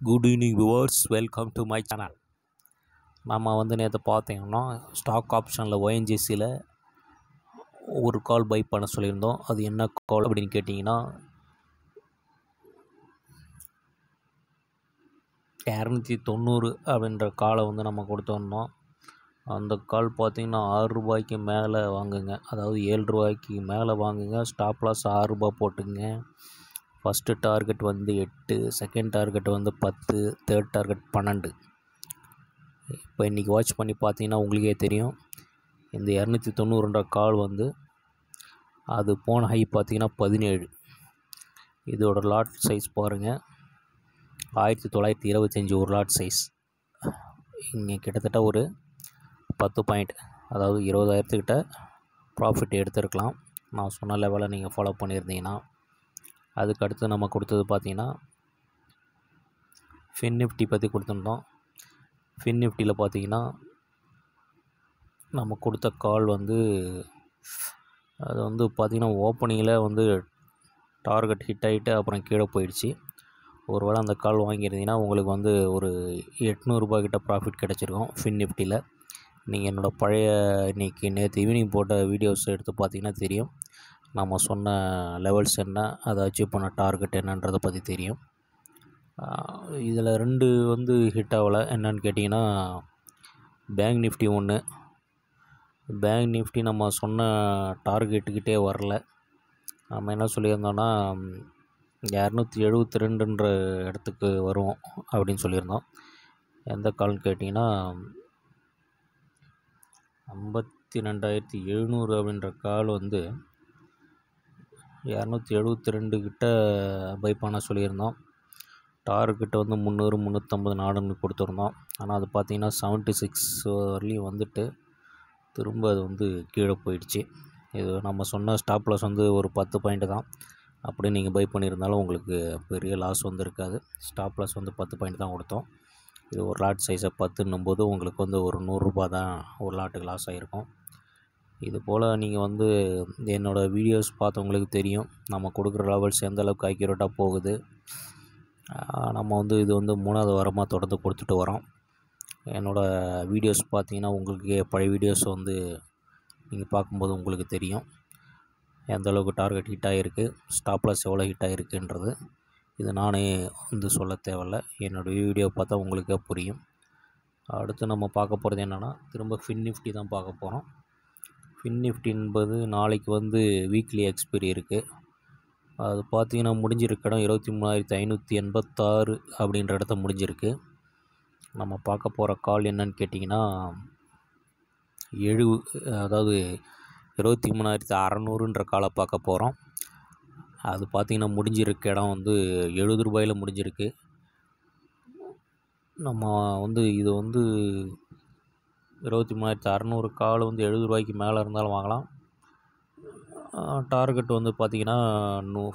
Good evening viewers, welcome to my channel. நம்ம நேற்று பார்த்தீங்கன்னா ஸ்டாக் ஆப்ஷனில் ONGCயில் ஒரு கால் பை பண்ண சொல்லியிருந்தோம். அது என்ன கால் அப்படின்னு கேட்டிங்கன்னா 290 அப்படின்ற காலை நம்ம கொடுத்துருந்தோம். அந்த கால் பார்த்திங்கன்னா 6 ரூபாய்க்கு மேலே வாங்குங்க, அதாவது 7 ரூபாய்க்கு மேலே வாங்குங்க. ஸ்டாப் லாஸ் 6 ரூபா போட்டுங்க. First target 8, second target 10, third target 12. இப்போ இன்றைக்கி வாட்ச் பண்ணி பார்த்தீங்கன்னா உங்களுக்கே தெரியும். இந்த 290ன்ற கால் அது போன ஹை பார்த்திங்கன்னா 17. இதோட லாட் சைஸ் பாருங்கள், 1925 ஒரு லாட் சைஸ். இங்கே கிட்டத்தட்ட ஒரு 10 பாயிண்ட், அதாவது 20,000 ப்ராஃபிட் எடுத்துருக்கலாம். நான் சொன்ன லெவலை நீங்கள் ஃபாலோ பண்ணியிருந்தீங்கன்னா. அதுக்கடுத்து நம்ம கொடுத்தது பார்த்திங்கன்னா ஃபின் நிஃப்டி பற்றி கொடுத்துருந்தோம். ஃபின் நிஃப்டியில் பார்த்திங்கன்னா நம்ம கொடுத்த கால் அது பார்த்திங்கன்னா ஓப்பனிங்கில் டார்கெட் ஹிட் ஆகிட்டு அப்புறம் கீழே போயிடுச்சு. ஒரு வேளை அந்த கால் வாங்கியிருந்தீங்கன்னா உங்களுக்கு ஒரு 800 ரூபாய்க்கிட்ட ப்ராஃபிட் கிடச்சிருக்கும் ஃபின் நிஃப்டியில். நீங்கள் என்னோடய பழைய நேற்று ஈவினிங் போட்ட வீடியோஸ் எடுத்து பார்த்திங்கன்னா தெரியும். நம்ம சொன்ன லெவல்ஸ் என்ன, அதை அச்சீவ் பண்ண டார்கெட் என்னன்றதை பற்றி தெரியும். இதில் 2 ஹிட் ஆகலை. என்னன்னு கேட்டிங்கன்னா பேங்க் நிஃப்டி ஒன்று. பேங்க் நிஃப்டி நம்ம சொன்ன டார்கெட்டுக்கிட்டே வரல. நம்ம என்ன சொல்லியிருந்தோன்னா 272ன்ற இடத்துக்கு வரும் அப்படின்னு சொல்லியிருந்தோம். எந்த கால்னு கேட்டிங்கன்னா 52,700 அப்படின்ற கால் 272 கிட்ட பை பண்ண சொல்லியிருந்தோம். டார்கெட்டு 300, 350, 400 கொடுத்துருந்தோம். ஆனால் அது பார்த்திங்கன்னா 76 வரலையும் திரும்ப அது கீழே போயிடுச்சு. இது நம்ம சொன்ன ஸ்டாப் லாஸ் ஒரு 10 பாயிண்ட் தான். அப்படி நீங்கள் பை பண்ணியிருந்தாலும் உங்களுக்கு பெரிய லாஸ் இருக்காது. ஸ்டாப் லாஸ் 10 பாயிண்ட் தான் கொடுத்தோம். இது ஒரு லாட் சைஸை 10ன்னும் போது உங்களுக்கு ஒரு 100 ரூபா தான் ஒரு லாட்டுக்கு லாஸ் ஆகிருக்கும். இது போல் நீங்கள் என்னோடய வீடியோஸ் பார்த்தவங்களுக்கு தெரியும் நம்ம கொடுக்குற லெவல்ஸ் எந்த அளவுக்கு அக்யூரேட்டாக போகுது. நம்ம இது 3வது வாரமாக தொடர்ந்து கொடுத்துட்டு வரோம். என்னோடய வீடியோஸ் பார்த்தீங்கன்னா உங்களுக்கு பழைய வீடியோஸ் நீங்கள் பார்க்கும்போது உங்களுக்கு தெரியும் எந்த அளவுக்கு டார்கெட் ஹிட் ஆகிருக்கு, ஸ்டாப் லாஸ் எவ்வளோ ஹிட் ஆகிருக்குன்றது. இது நானே சொல்ல தேவையில்ல, என்னோடய வீடியோ பார்த்தா உங்களுக்கே புரியும். அடுத்து நம்ம பார்க்க போகிறது என்னென்னா திரும்ப ஃபின் நிஃப்டி தான் பார்க்க போகிறோம். ஃபின் நிஃப்டி என்பது நாளைக்கு வீக்லி எக்ஸ்பைரி இருக்குது. அது பார்த்திங்கன்னா முடிஞ்சிருக்க இடம் 23,586 அப்படின்ற இடத்த முடிஞ்சிருக்கு. நம்ம பார்க்க போகிற கால் என்னன்னு கேட்டிங்கன்னா அதாவது 23,600ன்ற காலை பார்க்க போகிறோம். அது பார்த்திங்கன்னா முடிஞ்சிருக்க இடம் 70 ரூபாயில் முடிஞ்சிருக்கு. நம்ம இது 23,600 கால் 70 ரூபாய்க்கு மேலே இருந்தாலும் வாங்கலாம். டார்கெட் பார்த்திங்கன்னா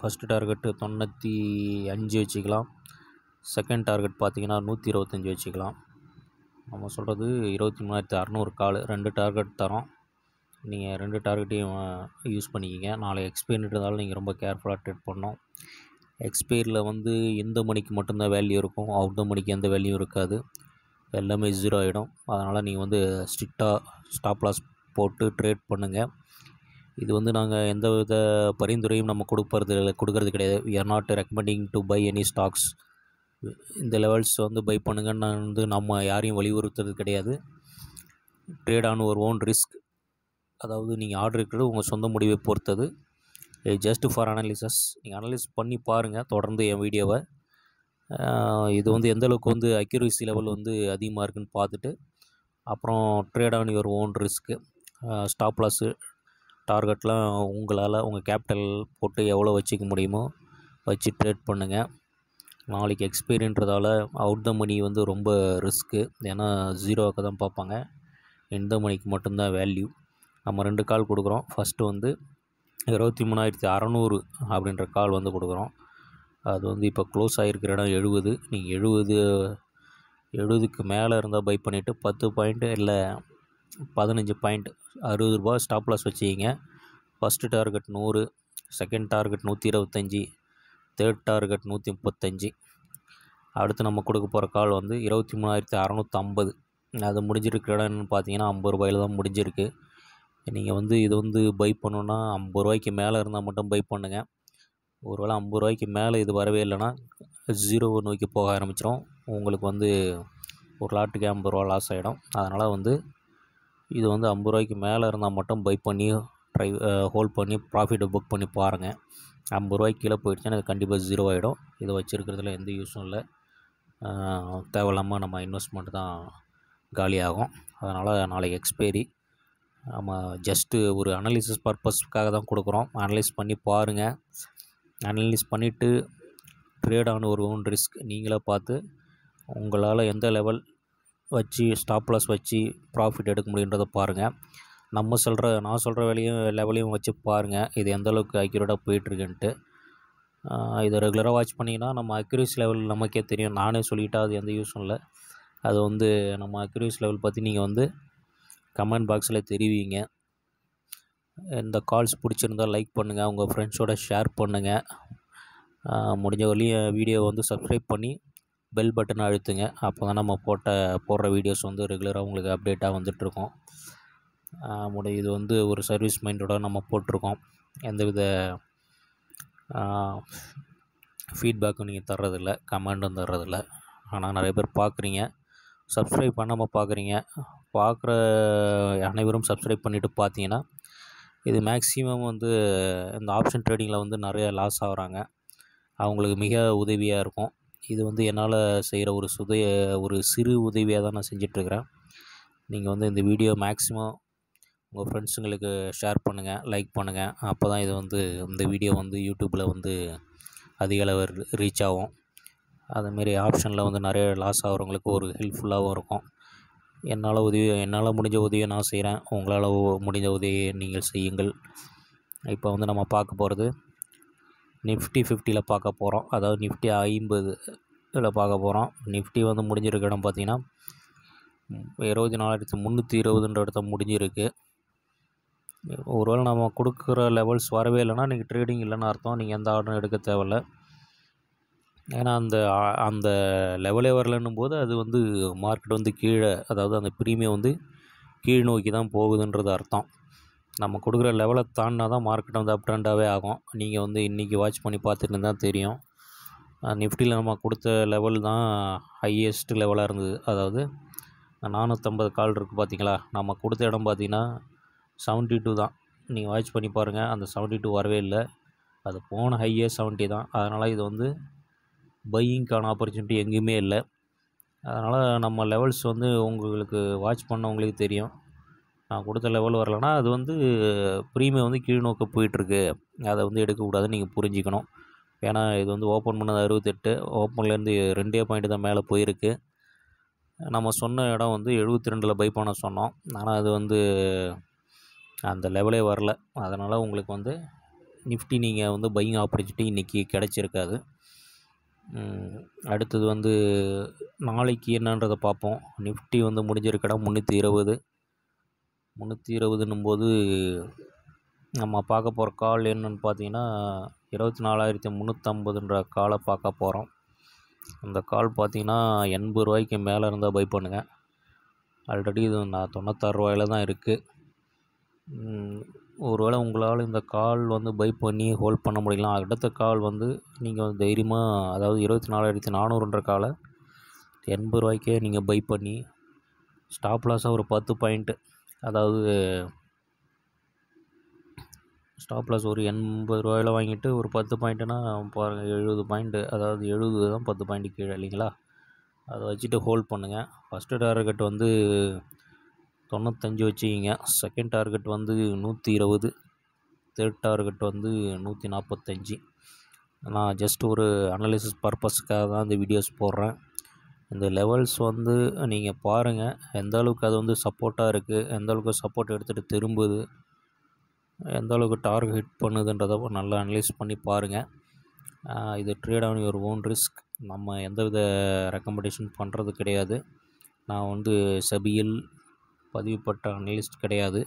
ஃபஸ்ட்டு டார்கெட் 95 வச்சுக்கலாம். செகண்ட் டார்கெட் பார்த்திங்கன்னா 125 வச்சுக்கலாம். நம்ம சொல்கிறது 23,600 கால் 2 டார்கெட் தரோம். நீங்கள் 2 டார்கெட்டையும் யூஸ் பண்ணிக்கிங்க. நாளை எக்ஸ்பைரின்றதால நீங்கள் ரொம்ப கேர்ஃபுல்லாக ட்ரேட் பண்ணணும். எக்ஸ்பைரியில் எந்த மணிக்கு மட்டும்தான் வேல்யூ இருக்கும், அவுட் த மணிக்கு எந்த வேல்யூ இருக்காது, எல்லாமே 0 ஆகிடும். அதனால் நீங்கள் ஸ்ட்ரிக்டாக ஸ்டாப் லாஸ் போட்டு ட்ரேட் பண்ணுங்கள். இது நாங்கள் எந்த வித பரிந்துரையும் நம்ம கொடுக்கறது கிடையாது. we are not recommending to buy any stocks. இந்த லெவல்ஸ் பை பண்ணுங்கன்னு நம்ம யாரையும் வலியுறுத்துறது கிடையாது. ட்ரேட் ஆன் ஒரு ஓன் ரிஸ்க், அதாவது நீங்கள் ஆர்டர் இருக்கிறது உங்கள் சொந்த முடிவை பொறுத்தது. ஜஸ்ட் ஃபார் அனாலிசிஸ், நீங்கள் அனலைஸ் பண்ணி பாருங்கள் தொடர்ந்து என் வீடியோவை. இது எந்த அளவுக்கு அக்யூரசி லெவல் அதிகமாக இருக்குதுன்னு பார்த்துட்டு அப்புறம் trade on your own risk. Stop loss டார்கெட்லாம் உங்களால் உங்கள் கேபிட்டல் போட்டு எவ்வளோ வச்சுக்க முடியுமோ வச்சு ட்ரேட் பண்ணுங்கள். நாளைக்கு எக்ஸ்பைரின்றதால அவுட் த மணி ரொம்ப ரிஸ்க்கு. ஏன்னா 0 தான் பார்ப்பாங்க, இந்த மணிக்கு மட்டும்தான் வேல்யூ. நம்ம 2 கால் கொடுக்குறோம். ஃபஸ்ட்டு 23,600 அப்படின்ற கால் கொடுக்குறோம். அது இப்போ க்ளோஸ் ஆகிருக்கிற இடம் 70. நீங்கள் 70க்கு மேலே இருந்தால் பை பண்ணிவிட்டு 10 பாயிண்ட் இல்லை 15 பாயிண்ட் 60 ரூபா ஸ்டாப் லாஸ் வச்சுக்கிங்க. First target 100, second target 125, third target 135. அடுத்து நம்ம கொடுக்க போகிற கால் வந்து 23,650. அது முடிஞ்சிருக்கிற இடம்னு பார்த்தீங்கன்னா ₹50 தான் முடிஞ்சிருக்கு. நீங்கள் வந்து இது வந்து பை பண்ணணுன்னா ₹50 மேலே இருந்தால் மட்டும் பை பண்ணுங்கள். ஒரு வேளை ₹50 மேலே இது வரவே இல்லைன்னா 0 நோக்கி போக ஆரம்பிச்சிடும். உங்களுக்கு வந்து ஒரு லாட்டுக்கு ₹50 லாஸ் ஆகிடும். அதனால் வந்து இது வந்து ₹50 மேலே இருந்தால் மட்டும் பை பண்ணி ஹோல்ட் பண்ணி ப்ராஃபிட்டை புக் பண்ணி பாருங்கள். ₹50 கீழே போயிடுச்சுன்னா அது கண்டிப்பாக 0 ஆகிடும். இதை வச்சுருக்கிறதுல எந்த யூஸும் இல்லை. தேவையில்லாமல் நம்ம இன்வெஸ்ட்மெண்ட் தான் காலியாகும். அதனால் நாளைக்கு எக்ஸ்பைரி. நம்ம ஜஸ்ட்டு ஒரு அனலிசிஸ் பர்பஸ்க்காக தான் கொடுக்குறோம். அனலைஸ் பண்ணி பாருங்கள். அனலைஸ் பண்ணிவிட்டு ட்ரேட் ஆன ஒரு ஓன் ரிஸ்க் நீங்களே பார்த்து உங்களால் எந்த லெவல் வச்சு ஸ்டாப் லாஸ் வச்சு ப்ராஃபிட் எடுக்க முடியுன்றதை பாருங்கள். நான் சொல்கிற லெவலையும் வச்சு பாருங்கள். இது எந்தளவுக்கு அக்யூரேட்டாக போயிட்டுருக்குன்ட்டு. இதை ரெகுலராக வாட்ச் பண்ணிங்கன்னா நம்ம அக்யூரேசி லெவல் நமக்கே தெரியும். நானே சொல்லிட்டா அது எந்த யூஸும் இல்லை. அது வந்து நம்ம அக்யூரேசி லெவல் பற்றி நீங்கள் வந்து கமெண்ட் பாக்ஸில் தெரிவிங்க. இந்த கால்ஸ் பிடிச்சிருந்தால் லைக் பண்ணுங்கள், உங்கள் ஃப்ரெண்ட்ஸோட ஷேர் பண்ணுங்கள். முடிஞ்ச வரையும் வீடியோ வந்து சப்ஸ்கிரைப் பண்ணி பெல் பட்டனை அழுத்துங்க. அப்போ தான் நம்ம போடுற வீடியோஸ் வந்து ரெகுலராக உங்களுக்கு அப்டேட்டாக வந்துட்டுருக்கோம். இது வந்து ஒரு சர்வீஸ் மைண்டோட நம்ம போட்டிருக்கோம். எந்தவித ஃபீட்பேக்கும் நீங்கள் தர்றதில்ல, கமெண்ட்டும் தர்றதில்ல. ஆனால் நிறைய பேர் பார்க்குறீங்க, சப்ஸ்கிரைப் பண்ணாமல் பார்க்குறீங்க. பார்க்குற அனைவரும் சப்ஸ்கிரைப் பண்ணிவிட்டு பார்த்தீங்கன்னா இது மேக்ஸிமம் வந்து இந்த ஆப்ஷன் ட்ரேடிங்கில் வந்து நிறைய லாஸ் ஆகுறாங்க. அவங்களுக்கு மிக உதவியாக இருக்கும். இது வந்து என்னால் செய்கிற ஒரு சிறு உதவியாக தான் நான் செஞ்சிட்ருக்கிறேன். நீங்கள் வந்து இந்த வீடியோ மேக்ஸிமம் உங்கள் ஃப்ரெண்ட்ஸுங்களுக்கு ஷேர் பண்ணுங்கள், லைக் பண்ணுங்கள். அப்போ தான் இது வந்து இந்த வீடியோ வந்து யூடியூப்பில் வந்து அதிக அளவு ரீச் ஆகும். அதுமாரி ஆப்ஷனில் வந்து நிறைய லாஸ் ஆகிறவங்களுக்கு ஒரு ஹெல்ப்ஃபுல்லாகவும் இருக்கும். என்னால் முடிஞ்ச உதவியை நான் செய்கிறேன். உங்களால் முடிஞ்ச உதவியை நீங்கள் செய்யுங்கள். இப்போ வந்து நம்ம பார்க்க போகிறது நிஃப்டி 50ல் பார்க்க போகிறோம். அதாவது நிஃப்டி 50 பார்க்க போகிறோம். நிஃப்டி வந்து முடிஞ்சிருக்க இடம் பார்த்திங்கன்னா 24,320 இடத்த முடிஞ்சிருக்கு. ஒருவேளை நம்ம கொடுக்குற லெவல்ஸ் வரவே இல்லைன்னா நீங்கள் ட்ரேடிங் இல்லைன்னு அர்த்தம். நீங்கள் எந்த ஆர்டரும் எடுக்க தேவையில்ல. ஏன்னா அந்த லெவலே வரலன்னும் போது அது வந்து மார்க்கெட் வந்து கீழே, அதாவது அந்த ப்ரீமியம் வந்து கீழ் நோக்கி தான் போகுதுன்றது அர்த்தம். நம்ம கொடுக்குற லெவலை தாண்டினா தான் மார்க்கெட் வந்து அப் ட்ரெண்டாகவே ஆகும். நீங்கள் வந்து இன்றைக்கி வாட்ச் பண்ணி பார்த்துட்டு தான் தெரியும். நிஃப்டியில் நம்ம கொடுத்த லெவல் தான் ஹையஸ்ட் லெவலாக இருந்தது. அதாவது 450 கால் இருக்குது பார்த்தீங்களா, நம்ம கொடுத்த இடம் பார்த்திங்கன்னா 72 தான். நீங்கள் வாட்ச் பண்ணி பாருங்கள், அந்த 72 வரவே இல்லை. அது போன ஹையே 70 தான். அதனால் இது வந்து பையிங்க்கான ஆப்பர்ச்சுனிட்டி எங்கேயுமே இல்லை. அதனால் நம்ம லெவல்ஸ் வந்து உங்களுக்கு வாட்ச் பண்ணவங்களுக்கு தெரியும். நான் கொடுத்த லெவல் வரலைன்னா அது வந்து ப்ரீமியம் வந்து கீழ் நோக்க போயிட்டுருக்கு. அதை வந்து எடுக்கக்கூடாதுன்னு நீங்கள் புரிஞ்சிக்கணும். ஏன்னா இது வந்து ஓப்பன் பண்ணது 68, ஓப்பன்லேருந்து 2 பாயிண்ட் தான் மேலே போயிருக்கு. நம்ம சொன்ன இடம் வந்து 72ல் பை பண்ண சொன்னோம். ஆனால் அது வந்து அந்த லெவலே வரல. அதனால் உங்களுக்கு வந்து நிஃப்டி நீங்கள் வந்து பையிங் ஆப்பர்ச்சுனிட்டி இன்றைக்கி கிடச்சிருக்காது. அடுத்தது வந்து நாளைக்கு என்னன்றதை பார்ப்போம். நிஃப்டி வந்து முடிஞ்சிருக்க இடம் 320 போது நம்ம பார்க்க போகிற கால் என்னென்னு பார்த்தீங்கன்னா 24,350 காலை பார்க்க போகிறோம். அந்த கால் பார்த்தீங்கன்னா ₹80 மேலே இருந்தால் பை பண்ணுங்கள். ஆல்ரெடி இது நான் ₹96 தான் இருக்குது. ஒருவேளை உங்களால் இந்த கால் வந்து பை பண்ணி ஹோல்ட் பண்ண முடியலாம். அடுத்த கால் வந்து நீங்கள் வந்து தைரியமாக, அதாவது 24,400 காலை ₹80 நீங்கள் பை பண்ணி ஸ்டாப் லாஸாக ஒரு 10 பாயிண்ட்டு, அதாவது ஸ்டாப் லாஸ் ஒரு ₹80 வாங்கிட்டு ஒரு 10 பாயிண்ட்டுனா பாருங்கள் 70 பாயிண்ட்டு, அதாவது 70 தான் 10 பாயிண்ட்டு கீழே இல்லைங்களா. அதை வச்சுட்டு ஹோல்ட் பண்ணுங்கள். ஃபஸ்ட்டு டார்கெட் வந்து 95 வச்சுக்கிங்க. செகண்ட் டார்கெட் வந்து 120, தேர்ட் டார்கெட் வந்து 145. நான் ஜஸ்ட் ஒரு அனலிசிஸ் பர்பஸ்க்காக தான் இந்த வீடியோஸ் போடுறேன். இந்த லெவல்ஸ் வந்து நீங்கள் பாருங்கள், எந்த அளவுக்கு அது வந்து சப்போர்ட்டாக இருக்குது, எந்த அளவுக்கு சப்போர்ட் எடுத்துகிட்டு திரும்புது, எந்த அளவுக்கு டார்கெட் ஹிட் பண்ணுதுன்றதை நல்லா அனலைஸ் பண்ணி பாருங்கள். இது trade on your own risk. நம்ம எந்தவித ரெக்கமெண்டேஷன் பண்ணுறது கிடையாது. நான் வந்து செபியில் பதிவுப்பட்ட அனலிஸ்ட் கிடையாது.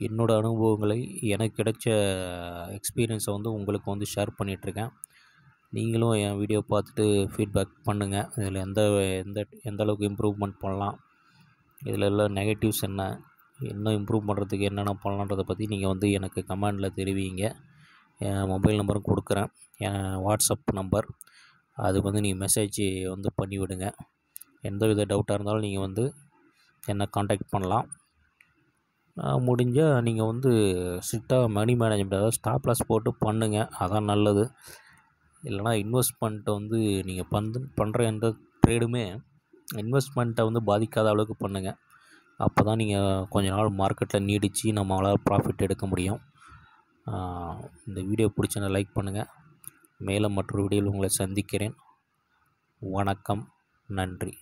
என்னோடய அனுபவங்களை எனக்கு கிடைச்ச எக்ஸ்பீரியன்ஸை வந்து உங்களுக்கு வந்து ஷேர் பண்ணிகிட்ருக்கேன். நீங்களும் என் வீடியோ பார்த்துட்டு ஃபீட்பேக் பண்ணுங்கள். இதில் எந்த எந்த எந்த அளவுக்கு இம்ப்ரூவ்மெண்ட் பண்ணலாம், இதில் எல்லாம் நெகட்டிவ்ஸ் என்ன, இன்னும் இம்ப்ரூவ் பண்ணுறதுக்கு என்னென்ன பண்ணலான்றதை பற்றி நீங்கள் வந்து எனக்கு கமெண்டில் தெரிவிங்க. என் மொபைல் நம்பரும் கொடுக்குறேன், என் வாட்ஸ்அப் நம்பர். அதுக்கு வந்து நீங்கள் மெசேஜ் வந்து பண்ணிவிடுங்க. எந்த வித டவுட்டாக இருந்தாலும் நீங்கள் வந்து என்னை காண்டாக்ட் பண்ணலாம். முடிஞ்சால் நீங்கள் வந்து ஸ்ட்ரிக்டாக மணி மேனேஜ்மெண்ட், அதாவது ஸ்டாப் லாஸ் போட்டு பண்ணுங்கள், அதான் நல்லது. இல்லைனா இன்வெஸ்ட்மெண்ட்டை வந்து நீங்கள் பண்ணுற எந்த ட்ரேடுமே இன்வெஸ்ட்மெண்ட்டை வந்து பாதிக்காத அளவுக்கு பண்ணுங்கள். அப்போ தான் நீங்கள் கொஞ்ச நாள் மார்க்கெட்டில் நீடித்து நம்மளால் ப்ராஃபிட் எடுக்க முடியும். இந்த வீடியோ பிடிச்சதை லைக் பண்ணுங்கள். மேலும் மற்றொரு வீடியோவில் உங்களை சந்திக்கிறேன். வணக்கம், நன்றி.